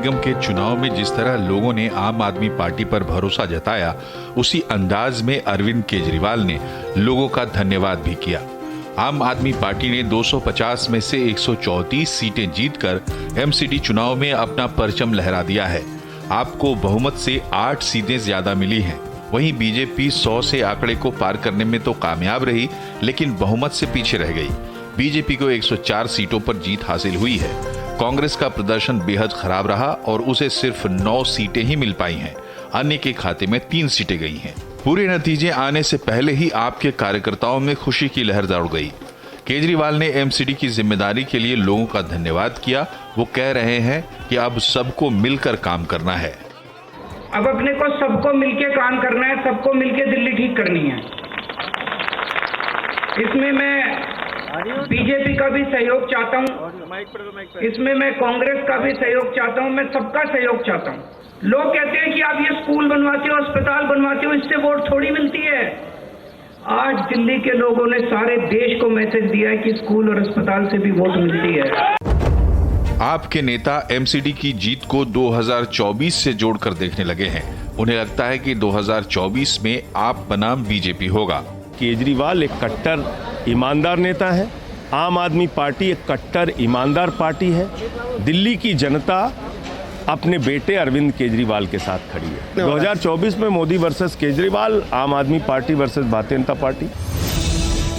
निगम के चुनाव में जिस तरह लोगों ने आम आदमी पार्टी पर भरोसा जताया, उसी अंदाज में अरविंद केजरीवाल ने लोगों का धन्यवाद भी किया। आम आदमी पार्टी ने 250 में से 134 सीटें जीतकर एमसीडी चुनाव में अपना परचम लहरा दिया है। आपको बहुमत से 8 सीटें ज्यादा मिली हैं। वहीं बीजेपी 100 से आंकड़े को पार करने में तो कामयाब रही, लेकिन बहुमत से पीछे रह गई। बीजेपी को 104 सीटों पर जीत हासिल हुई है। कांग्रेस का प्रदर्शन बेहद खराब रहा और उसे सिर्फ 9 सीटें ही मिल पाई हैं। अन्य के खाते में 3 सीटें गई हैं। पूरे नतीजे आने से पहले ही आपके कार्यकर्ताओं में खुशी की लहर दौड़ गई। केजरीवाल ने एमसीडी की जिम्मेदारी के लिए लोगों का धन्यवाद किया। वो कह रहे हैं कि अब सबको मिलकर काम करना है। अब अपने को सबको मिलके काम करना है, सबको मिलके दिल्ली ठीक करनी है। इसमें मैं बीजेपी का भी सहयोग चाहता हूँ, इसमें मैं कांग्रेस का भी सहयोग चाहता हूँ, मैं सबका सहयोग चाहता हूँ। लोग कहते हैं कि आप ये स्कूल बनवाते हो, अस्पताल बनवाते हो, इससे वोट थोड़ी मिलती है। आज दिल्ली के लोगों ने सारे देश को मैसेज दिया है कि स्कूल और अस्पताल से भी वोट मिलती है। आपके नेता एमसीडी की जीत को 2024 से जोड़कर देखने लगे हैं। उन्हें लगता है कि 2024 में आप बनाम बीजेपी होगा। केजरीवाल एक कट्टर ईमानदार नेता है। आम आदमी पार्टी एक कट्टर ईमानदार पार्टी है। दिल्ली की जनता अपने बेटे अरविंद केजरीवाल के साथ खड़ी है। 2024 में मोदी वर्सेस केजरीवाल, आम आदमी party versus Bharatiya Janata party.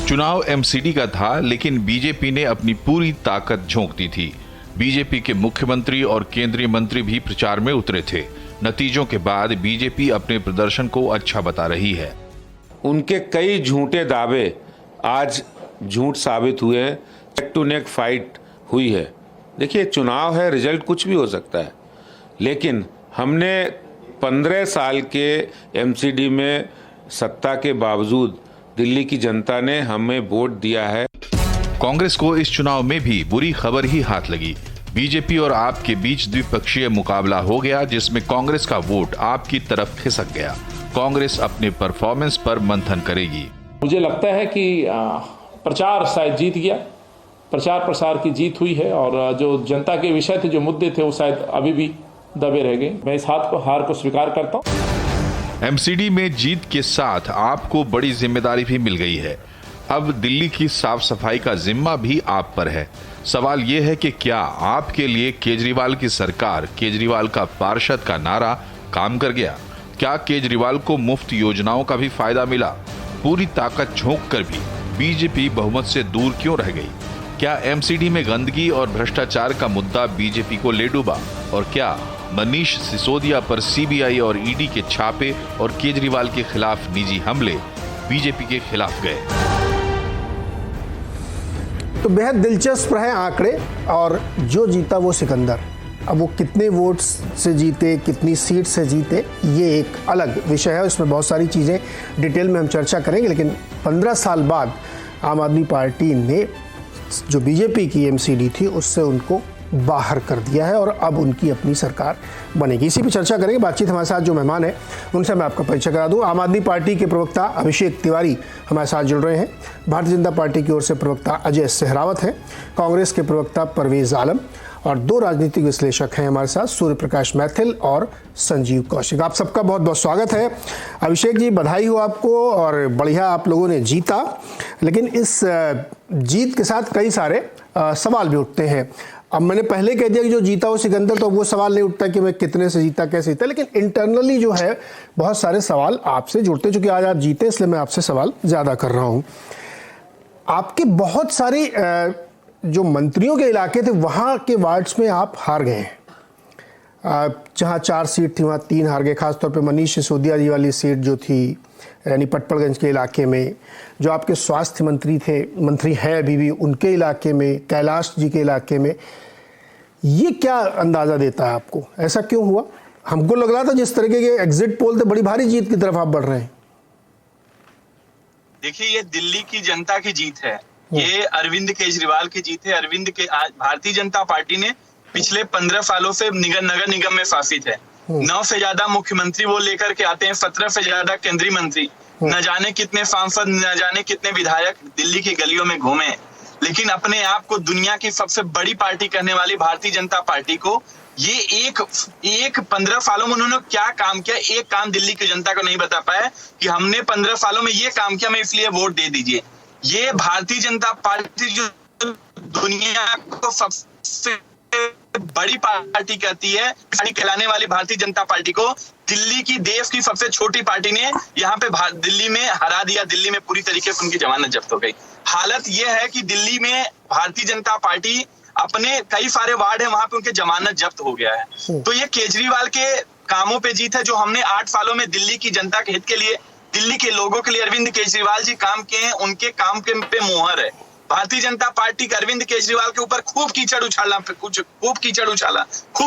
चुनाव एमसीडी का था, लेकिन बीजेपी ने अपनी पूरी ताकत झोंक दी थी। बीजेपी के मुख्यमंत्री और केंद्रीय मंत्री भी प्रचार में उतरे थे। नतीजों के बाद बीजेपी अपने प्रदर्शन को अच्छा बता रही है। उनके कई झूठे दावे आज झूठ साबित हुए हैं। नेक टू नेक फाइट हुई है। देखिए, चुनाव है, रिजल्ट कुछ भी हो सकता है, लेकिन हमने 15 साल के एमसीडी में सत्ता के बावजूद दिल्ली की जनता ने हमें वोट दिया है। कांग्रेस को इस चुनाव में भी बुरी खबर ही हाथ लगी। बीजेपी और आप के बीच द्विपक्षीय मुकाबला हो गया, जिसमें कांग्रेस का वोट आपकी तरफ खिसक गया। कांग्रेस अपने परफॉर्मेंस पर मंथन करेगी। मुझे लगता है कि प्रचार शायद जीत गया, प्रचार प्रसार की जीत हुई है, और जो जनता के विषय थे, जो मुद्दे थे, वो शायद अभी भी दबे रह गए। मैं इस हार को स्वीकार करता हूँ। एमसीडी में जीत के साथ आपको बड़ी जिम्मेदारी भी मिल गई है। अब दिल्ली की साफ सफाई का जिम्मा भी आप पर है। सवाल ये है कि क्या आपके लिए केजरीवाल की सरकार, केजरीवाल का पार्षद का नारा काम कर गया? क्या केजरीवाल को मुफ्त योजनाओं का भी फायदा मिला? पूरी ताकत झोंक कर भी बीजेपी बहुमत से दूर क्यों रह गई? क्या एमसीडी में गंदगी और भ्रष्टाचार का मुद्दा बीजेपी को ले डूबा? और क्या मनीष सिसोदिया पर सीबीआई और ईडी के छापे और केजरीवाल के खिलाफ निजी हमले बीजेपी के खिलाफ गए? तो बेहद दिलचस्प रहे आंकड़े, और जो जीता वो सिकंदर। अब वो कितने वोट्स से जीते, कितनी सीट से जीते, ये एक अलग विषय है। इसमें बहुत सारी चीज़ें डिटेल में हम चर्चा करेंगे, लेकिन 15 साल बाद आम आदमी पार्टी ने जो बीजेपी की एमसीडी थी उससे उनको बाहर कर दिया है, और अब उनकी अपनी सरकार बनेगी। इसी पर चर्चा करेंगे। बातचीत हमारे साथ जो मेहमान हैं उनसे मैं आपका परिचय करा दूं। आम आदमी पार्टी के प्रवक्ता अभिषेक तिवारी हमारे साथ जुड़ रहे हैं। भारतीय जनता पार्टी की ओर से प्रवक्ता अजय सहरावत हैं। कांग्रेस के प्रवक्ता परवेज आलम, और 2 राजनीतिक विश्लेषक हैं हमारे साथ, सूर्य प्रकाश मैथिल और संजीव कौशिक। आप सबका बहुत बहुत स्वागत है। अभिषेक जी, बधाई हो आपको, और बढ़िया आप लोगों ने जीता। लेकिन इस जीत के साथ कई सारे सवाल भी उठते हैं। अब मैंने पहले कह दिया कि जो जीता वो सिकंदर, तो वो सवाल नहीं उठता कि मैं कितने से जीता, कैसे जीता, लेकिन इंटरनली जो है बहुत सारे सवाल आपसे जुड़ते। चूंकि आज आप जीते, इसलिए मैं आपसे सवाल ज़्यादा कर रहा हूँ। आपके बहुत सारी जो मंत्रियों के इलाके थे, वहाँ के वार्ड्स में आप हार गए हैं। जहाँ 4 सीट थी वहाँ 3 हार गए। खासतौर पे मनीष सिसोदिया जी वाली सीट जो थी, यानी पटपड़गंज के इलाके में, जो आपके स्वास्थ्य मंत्री हैं अभी भी, उनके इलाके में, कैलाश जी के इलाके में। ये क्या अंदाज़ा देता है आपको, ऐसा क्यों हुआ? हमको लग रहा था जिस तरीके के एग्जिट पोल थे, बड़ी भारी जीत की तरफ आप बढ़ रहे हैं। देखिए, ये दिल्ली की जनता की जीत है, ये अरविंद केजरीवाल की जीत है। भारतीय जनता पार्टी ने पिछले 15 सालों से नगर निगम में शासित है। 9 से ज्यादा मुख्यमंत्री वो लेकर के आते हैं, 17 से ज्यादा केंद्रीय मंत्री, न जाने कितने सांसद, न जाने कितने विधायक दिल्ली की गलियों में घूमे। लेकिन अपने आप को दुनिया की सबसे बड़ी पार्टी कहने वाली भारतीय जनता पार्टी को ये एक 15 सालों में उन्होंने क्या काम किया, एक काम दिल्ली की जनता को नहीं बता पाया कि हमने 15 सालों में ये काम किया, मैं इसलिए वोट दे दीजिए। ये भारतीय जनता पार्टी जो दुनिया को सबसे बड़ी पार्टी कहती है, कहलाने वाली भारतीय जनता पार्टी को दिल्ली की देश की सबसे छोटी पार्टी ने यहाँ पे दिल्ली में हरा दिया। दिल्ली में पूरी तरीके से उनकी जमानत जब्त हो गई। हालत यह है कि दिल्ली में भारतीय जनता पार्टी अपने कई सारे वार्ड है वहां पे उनके जमानत जब्त हो गया है। तो ये केजरीवाल के कामों पे जीत है जो हमने 8 सालों में दिल्ली की जनता के हित के लिए, दिल्ली के लोगों के लिए अरविंद केजरीवाल जी काम किए हैं, उनके काम के पे मोहर है। भारतीय जनता पार्टी का अरविंद केजरीवाल के ऊपर खूब कीचड़ उछाला, खूब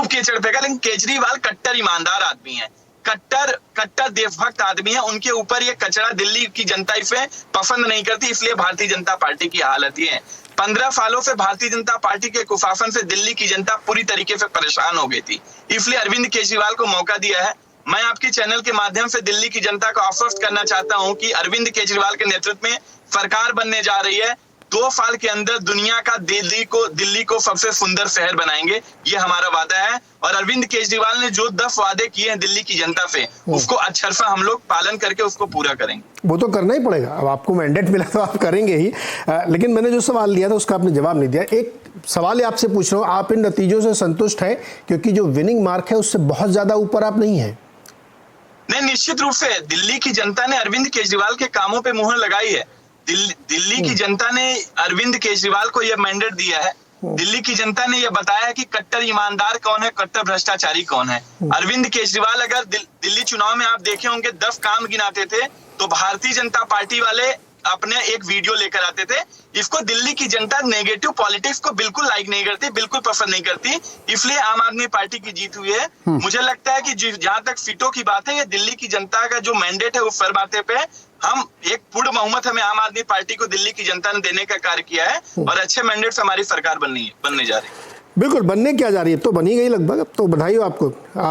कीचड़ फेंका, लेकिन केजरीवाल कट्टर ईमानदार आदमी है, कट्टर देशभक्त आदमी है। उनके ऊपर ये कचरा दिल्ली की जनता इसे पसंद नहीं करती, इसलिए भारतीय जनता पार्टी की हालत ये है। 15 सालों से भारतीय जनता पार्टी के कुशासन से दिल्ली की जनता पूरी तरीके से परेशान हो गई थी, इसलिए अरविंद केजरीवाल को मौका दिया है। मैं आपके चैनल के माध्यम से दिल्ली की जनता को आश्वस्त करना चाहता हूं कि अरविंद केजरीवाल के नेतृत्व में सरकार बनने जा रही है। 2 साल के अंदर दुनिया का दिल्ली को सबसे सुंदर शहर बनाएंगे, ये हमारा वादा है। और अरविंद केजरीवाल ने जो 10 वादे किए हैं दिल्ली की जनता से, उसको अक्षरशः हम लोग पालन करके उसको पूरा करेंगे। वो तो करना ही पड़ेगा, अब आपको मैंडेट मिला तो आप करेंगे ही। लेकिन मैंने जो सवाल लिया था उसका आपने जवाब नहीं दिया। एक सवाल आपसे पूछ रहा हूँ, आप इन नतीजों से संतुष्ट है? क्योंकि जो विनिंग मार्क है उससे बहुत ज्यादा ऊपर आप नहीं है। नहीं, निश्चित रूप से दिल्ली की जनता ने अरविंद केजरीवाल के कामों पे मुहर लगाई है। दिल्ली की जनता ने अरविंद केजरीवाल को यह मैंडेट दिया है। दिल्ली की जनता ने यह बताया है कि कट्टर ईमानदार कौन है, कट्टर भ्रष्टाचारी कौन है। अरविंद केजरीवाल अगर दिल्ली चुनाव में आप देखे होंगे 10 काम गिनाते थे तो भारतीय जनता पार्टी वाले अपने एक वीडियो लेकर आते थे। इसको दिल्ली की जनता नेगेटिव पॉलिटिक्स को बिल्कुल लाइक नहीं करती, बिल्कुल पसंद नहीं करती, इसलिए आम आदमी पार्टी की जीत हुई है। मुझे लगता है कि जहां तक सीटों की बात है, ये दिल्ली की जनता का जो मैंडेट है वो सर बातें पे हम एक पूर्ण बहुमत हमें आम आदमी पार्टी को दिल्ली की जनता ने देने का कार्य किया है और अच्छे मैंडेट से हमारी सरकार बनने जा रही है। बिल्कुल बनने क्या जा रही है, तो बनी गई लगभग। अब तो बधाई हो आपको। आप